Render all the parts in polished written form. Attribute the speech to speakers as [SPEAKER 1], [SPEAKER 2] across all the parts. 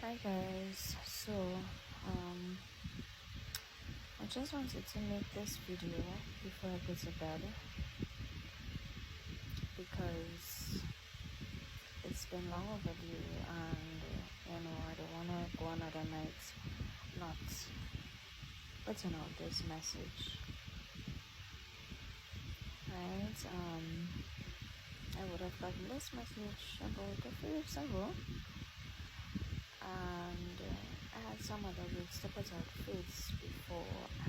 [SPEAKER 1] Hi guys, um I just wanted to make this video before I go to bed because it's been long overdue, and I don't want to go another night not putting out this message, right? I would have gotten this message about a few weeks ago, and I had some other weeks to put out feeds before I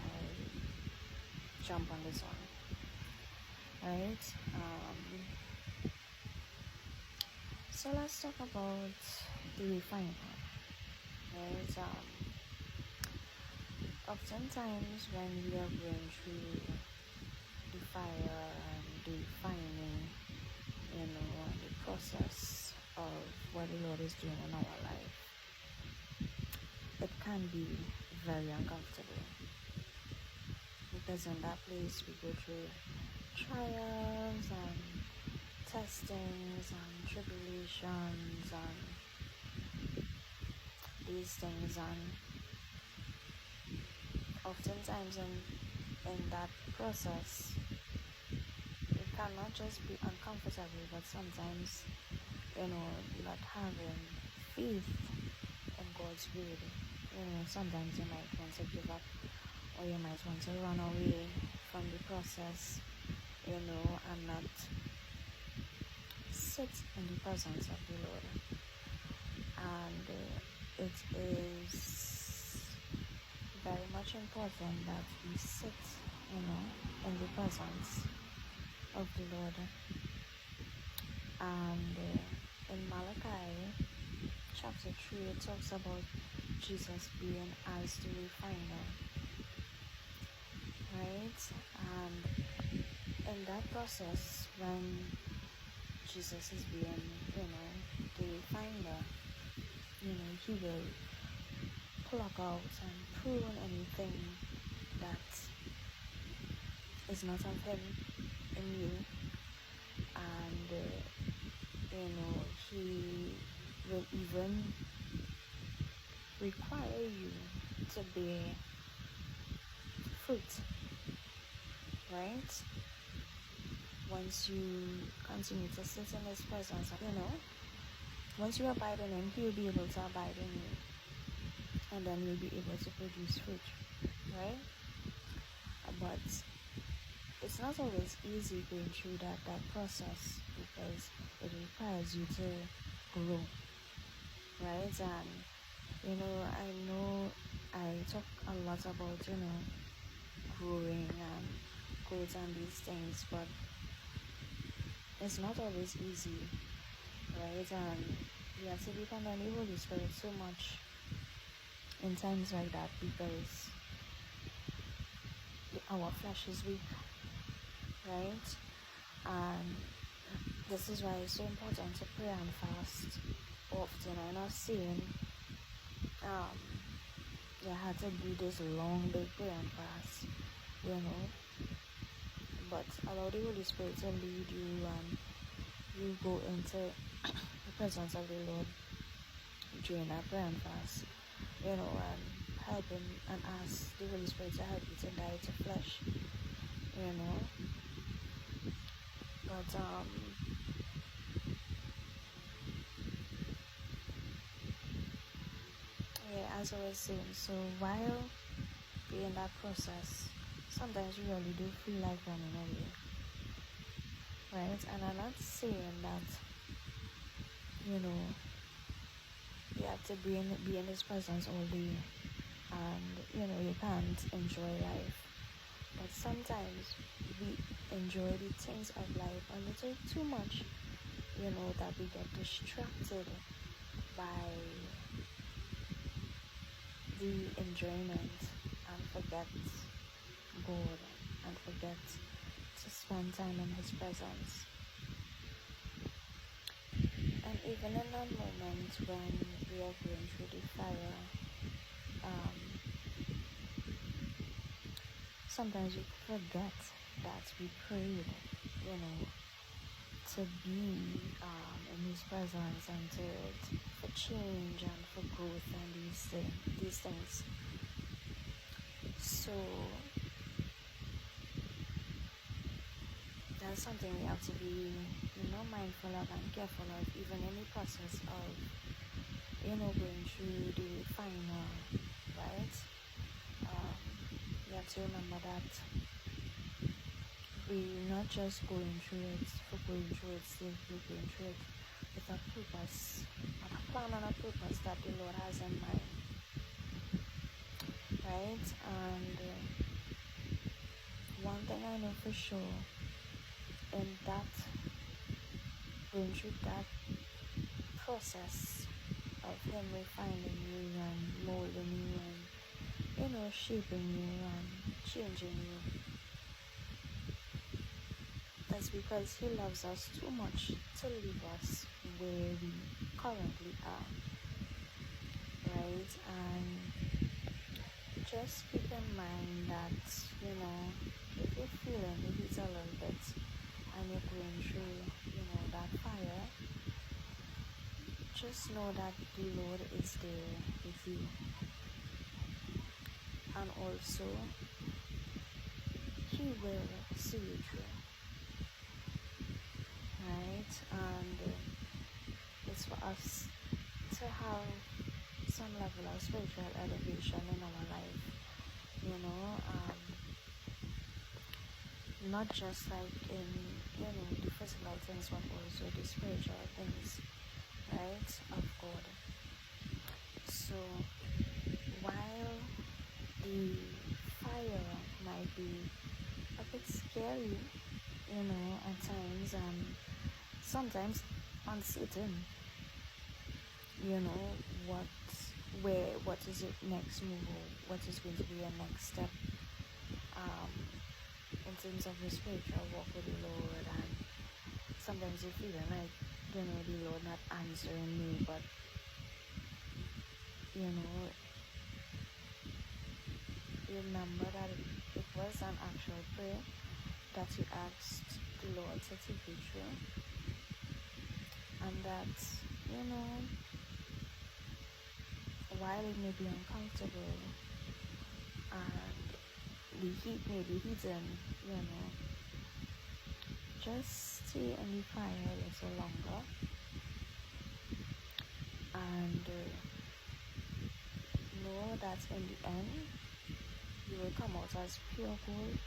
[SPEAKER 1] jump on this one, right? So let's talk about the refiner, right? Oftentimes when we are going through the fire and the refining, the process of what the Lord is doing in our life, it can be very uncomfortable, because in that place we go through trials and testings and tribulations and these things, and oftentimes in that process it cannot just be uncomfortable, but sometimes not having faith in God's word. Sometimes you might want to give up, or you might want to run away from the process, and not sit in the presence of the Lord. And it is very much important that we sit, in the presence of the Lord. And in Malachi chapter 3, it talks about Jesus being as the refiner, right? And in that process, when Jesus is being, the refiner, he will pluck out and prune anything that is not of him in you. And he will even require you to bear fruit, right? Once you continue to sit in his presence, once you abide in him, he will be able to abide in you, and then you'll be able to produce fruit, right? But it's not always easy going through that process, because it requires you to grow, right? And I know I talk a lot about growing and growth and these things, but it's not always easy, right? And we have to depend on the Holy Spirit so much in times like that, because our flesh is weak, right? And this is why it's so important to pray and fast often. I'm not saying you have to do this long big prayer and fast, but allow the Holy Spirit to lead you, and you go into the presence of the Lord during that prayer and fast, and help him and ask the Holy Spirit to help you to die to flesh, but as I was saying, so while being in that process, sometimes you really do feel like running away, right? And I'm not saying that you have to be in his presence all day, and you can't enjoy life. But sometimes we enjoy the things of life a little too much, that we get distracted by the enjoyment and forget God and forget to spend time in his presence. And even in that moment when we are going through the fire, sometimes we forget that we prayed, to be in His presence and for change and for growth and these things. So that's something we have to be, mindful of and careful of, even in the process of, going through the final, right? You have to remember that we're not just going through it for going through it, still we're going through it with a purpose, and a plan and a purpose that the Lord has in mind, right? And one thing I know for sure, in that, going through that process of Him refining you and molding you and, shaping you and changing you, that's because He loves us too much to leave us where we currently are, right? And just keep in mind that, if you're feeling the heat a little bit and you're going through, that fire, just know that the Lord is there with you. And also, He will see you through, right? And it's for us to have some level of spiritual elevation in our life, not just like in, the physical things, but also the spiritual things, right, of God. So while the fire might be a bit scary, at times, and sometimes uncertain, what is it next move, or what is going to be your next step, in terms of the spiritual walk with the Lord. And sometimes you feel like, the Lord not answering me, but remember that it was an actual prayer that you asked the Lord to take you through, and that, while it may be uncomfortable and the heat may be heating, just stay in the fire a little longer, and know that in the end you will come out as pure gold,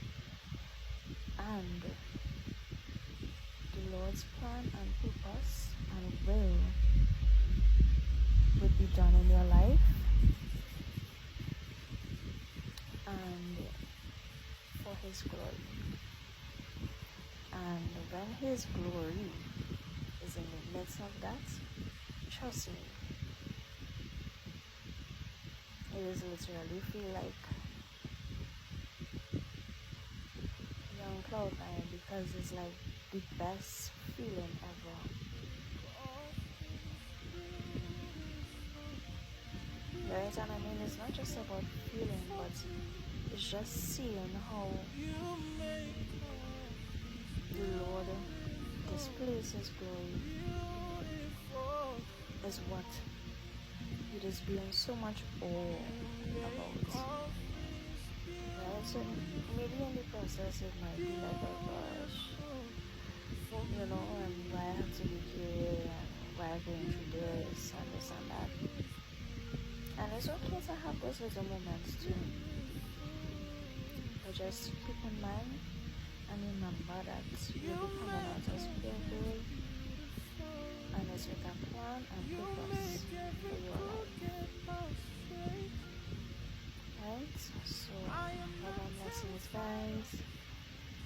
[SPEAKER 1] and the Lord's plan and purpose and will would be done in your life, and for His glory. And when His glory is in the midst of that, trust me, it is literally feel like you're on cloud nine, because it's like the best feeling ever. Right? And I mean, it's not just about feeling, but it's just seeing how the Lord displays His glory is what it is being so much awe about. Right? So maybe in the process it might be like, oh gosh, and why I have to be here, and why I'm going through this and that. And it's okay to have those little moments too. But just keep in mind and remember that you'll be coming out as pure gold, and it's with a plan and purpose for your life. Right? So, have a blessings, guys,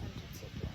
[SPEAKER 1] and to take care.